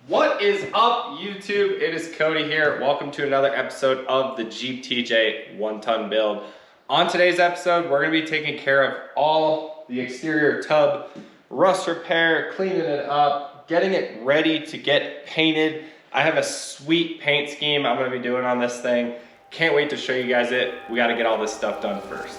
What is up, YouTube? It is Cody here. Welcome to another episode of the Jeep TJ 1-ton build. On today's episode, we're going to be taking care of all the exterior tub, rust repair, cleaning it up, getting it ready to get painted. I have a sweet paint scheme I'm going to be doing on this thing. Can't wait to show you guys it. We got to get all this stuff done first.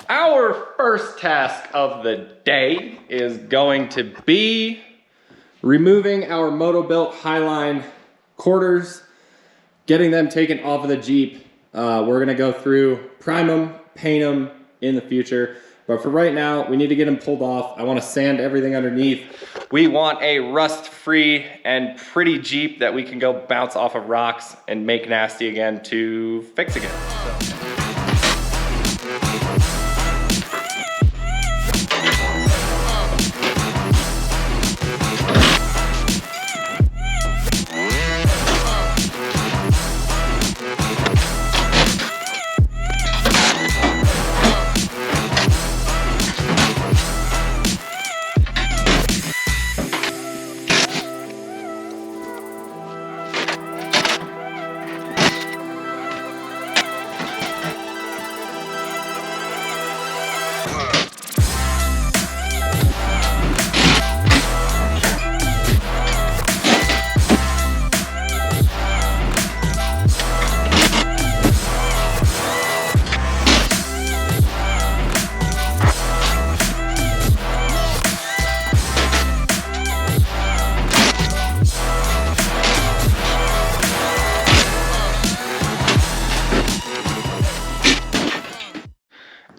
Our first task of the day is going to be removing our Moto-Built Highline quarters, getting them taken off of the Jeep. We're gonna go through, prime them, paint them in the future. But for right now, we need to get them pulled off. I wanna sand everything underneath. We want a rust-free and pretty Jeep that we can go bounce off of rocks and make nasty again to fix again.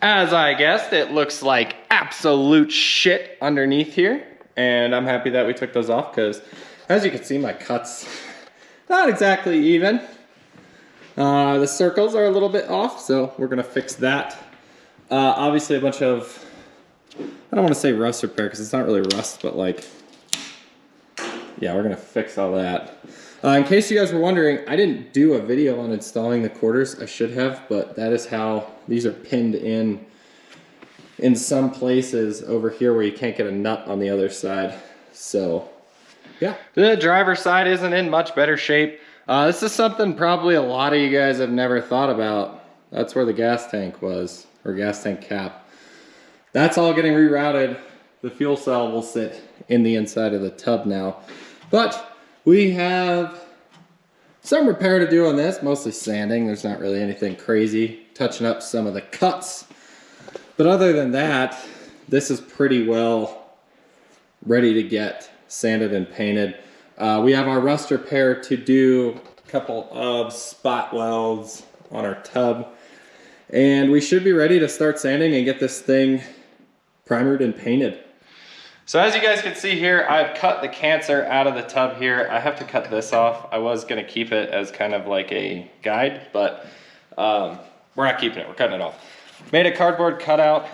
As I guessed, it looks like absolute shit underneath here. And I'm happy that we took those off because, as you can see, my cut's not exactly even. The circles are a little bit off, so we're gonna fix that. Obviously a bunch of, I don't wanna say rust repair because it's not really rust, but like, yeah, we're gonna fix all that. In case you guys were wondering, I didn't do a video on installing the quarters. I should have, but that is how these are pinned in some places over here where you can't get a nut on the other side. So, yeah. The driver's side isn't in much better shape. This is something probably a lot of you guys have never thought about. That's where the gas tank was, or gas tank cap. That's all getting rerouted. The fuel cell will sit in the inside of the tub now. But we have some repair to do on this, mostly sanding. There's not really anything crazy. Touching up some of the cuts. But other than that, this is pretty well ready to get sanded and painted. We have our rust repair to do, a couple of spot welds on our tub. And we should be ready to start sanding and get this thing primered and painted. So as you guys can see here, I've cut the cancer out of the tub here. I have to cut this off. I was gonna keep it as kind of like a guide, but we're not keeping it, we're cutting it off. Made a cardboard cutout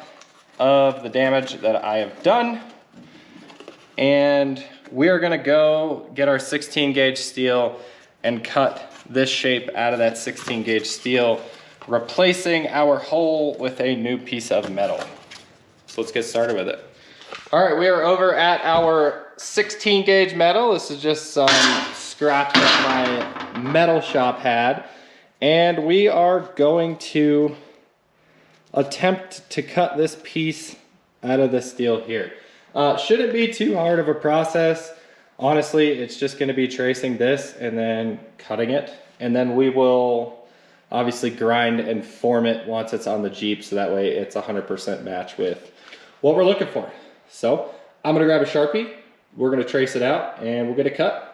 of the damage that I have done. And we are gonna go get our 16 gauge steel and cut this shape out of that 16 gauge steel, replacing our hole with a new piece of metal. So let's get started with it. All right, we are over at our 16 gauge metal. This is just some scraps that my metal shop had. And we are going to attempt to cut this piece out of the steel here. Shouldn't be too hard of a process. Honestly, it's just gonna be tracing this and then cutting it. And then we will obviously grind and form it once it's on the Jeep, so that way it's 100% match with what we're looking for. So I'm gonna grab a Sharpie, we're gonna trace it out, and we'll get it cut.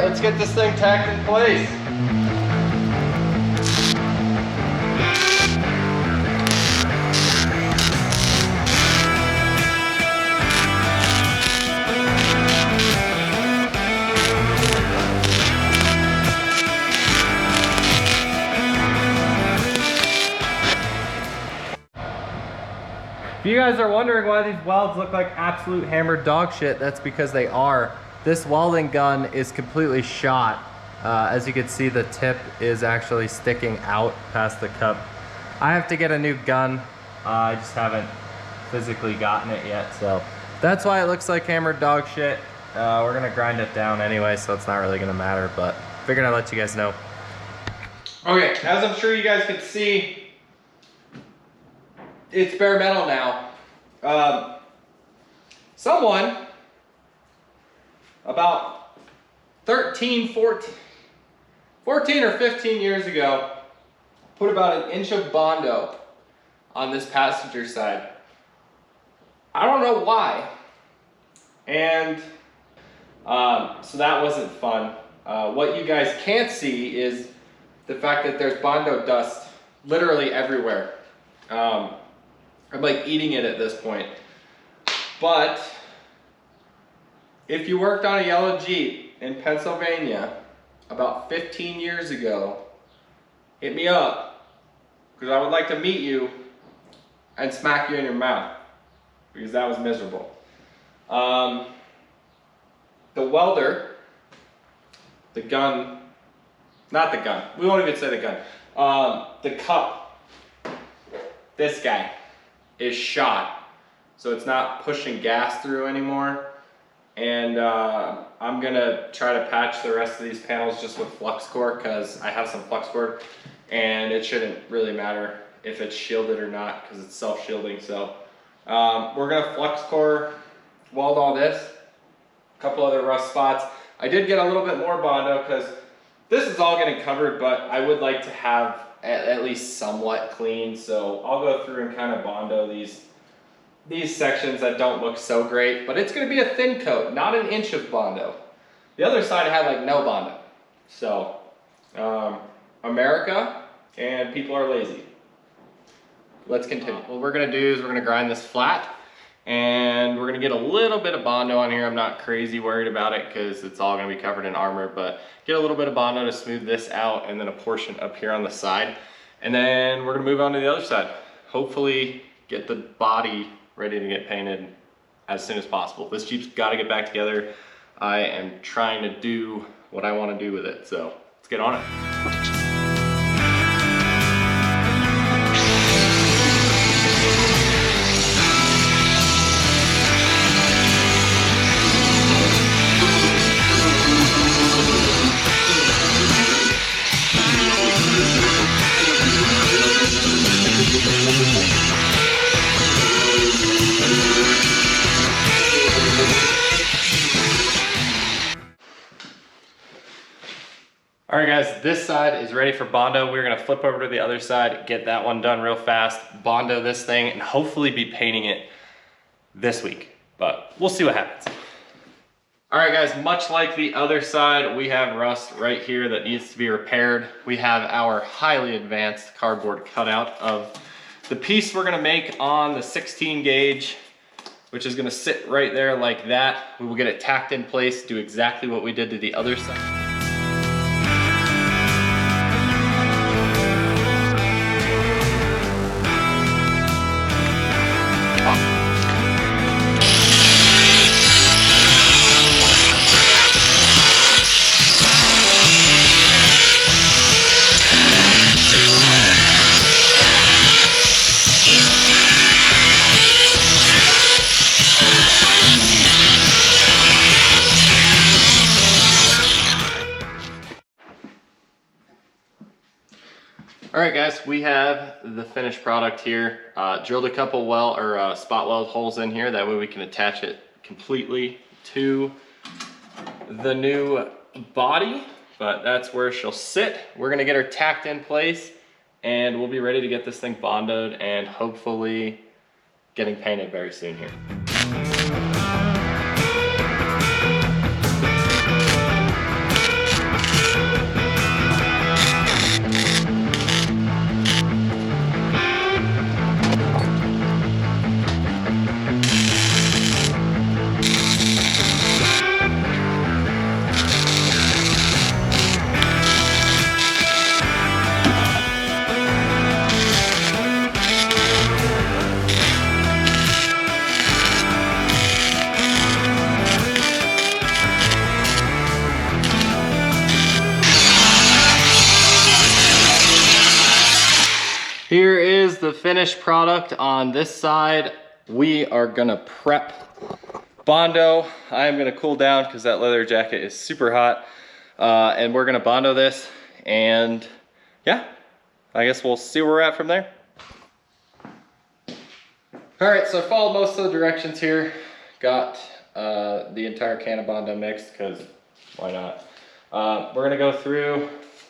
let's get this thing tacked in place. If you guys are wondering why these welds look like absolute hammered dog shit, that's because they are. This welding gun is completely shot. As you can see, the tip is actually sticking out past the cup. I have to get a new gun. I just haven't physically gotten it yet, so that's why it looks like hammered dog shit. We're gonna grind it down anyway, so it's not really gonna matter, but figured I'd let you guys know. Okay, as I'm sure you guys can see, it's bare metal now. Someone about 14 or 15 years ago put about an inch of Bondo on this passenger side. I don't know why. And so that wasn't fun. What you guys can't see is the fact that there's Bondo dust literally everywhere. I'm like eating it at this point. But if you worked on a yellow Jeep in Pennsylvania about 15 years ago, hit me up, because I would like to meet you and smack you in your mouth, because that was miserable. The welder, the gun, not the gun, we won't even say the gun, the cup, this guy is shot, so it's not pushing gas through anymore. And I'm gonna try to patch the rest of these panels just with flux core, because I have some flux core, and it shouldn't really matter if it's shielded or not, because it's self-shielding. So we're gonna flux core weld all this, a couple other rust spots. I did get a little bit more Bondo, because this is all getting covered, but I would like to have at least somewhat clean. So I'll go through and kind of Bondo these sections that don't look so great, but it's gonna be a thin coat, not an inch of Bondo. The other side had like no Bondo. So, America, and people are lazy. Let's continue. What we're gonna do is we're gonna grind this flat, and we're gonna get a little bit of Bondo on here. I'm not crazy worried about it because it's all gonna be covered in armor, but get a little bit of Bondo to smooth this out, and then a portion up here on the side. And then we're gonna move on to the other side. Hopefully get the body ready to get painted as soon as possible. This Jeep's got to get back together. I am trying to do what I want to do with it, so let's get on it. All right guys, this side is ready for Bondo. We're gonna flip over to the other side, get that one done real fast, Bondo this thing, and hopefully be painting it this week, but we'll see what happens. All right guys, much like the other side, we have rust right here that needs to be repaired. We have our highly advanced cardboard cutout of the piece we're gonna make on the 16 gauge, which is gonna sit right there like that. We will get it tacked in place, do exactly what we did to the other side. All right guys, we have the finished product here. Drilled a couple spot weld holes in here, that way we can attach it completely to the new body, but that's where she'll sit. We're gonna get her tacked in place, and we'll be ready to get this thing bondoed and hopefully getting painted very soon here. the finished product on this side. We are gonna prep Bondo. I am gonna cool down because that leather jacket is super hot. And we're gonna Bondo this, and yeah, I guess we'll see where we're at from there. All right, so I followed most of the directions here. Got the entire can of Bondo mixed, because why not? We're gonna go through,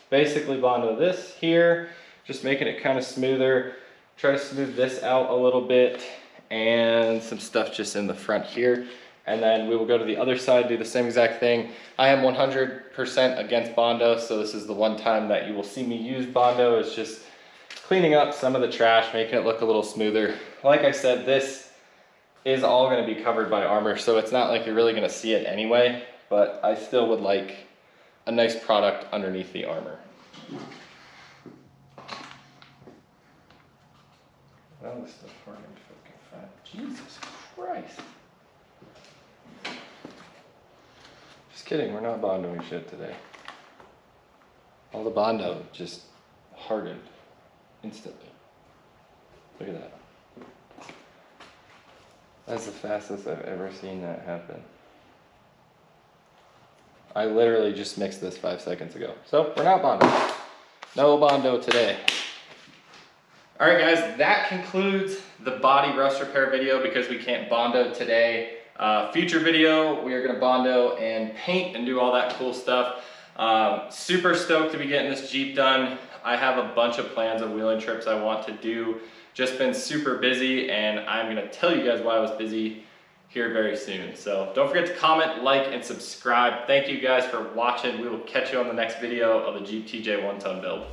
basically Bondo this here, just making it kind of smoother. Try to smooth this out a little bit, and some stuff just in the front here. And then we will go to the other side, do the same exact thing. I am 100% against Bondo, so this is the one time that you will see me use Bondo. It's just cleaning up some of the trash, making it look a little smoother. Like I said, this is all gonna be covered by armor, so it's not like you're really gonna see it anyway, but I still would like a nice product underneath the armor. Oh, this is fucking fat. Jesus Christ. Just kidding, we're not Bondoing shit today. All the Bondo just hardened instantly. Look at that. That's the fastest I've ever seen that happen. I literally just mixed this 5 seconds ago. So we're not Bondo. No Bondo today. All right guys, that concludes the body rust repair video because we can't Bondo today. Future video, we are gonna Bondo and paint and do all that cool stuff. Super stoked to be getting this Jeep done. I have a bunch of plans of wheeling trips I want to do. Just been super busy, and I'm gonna tell you guys why I was busy here very soon. So don't forget to comment, like, and subscribe. Thank you guys for watching. We will catch you on the next video of the Jeep TJ 1-ton build.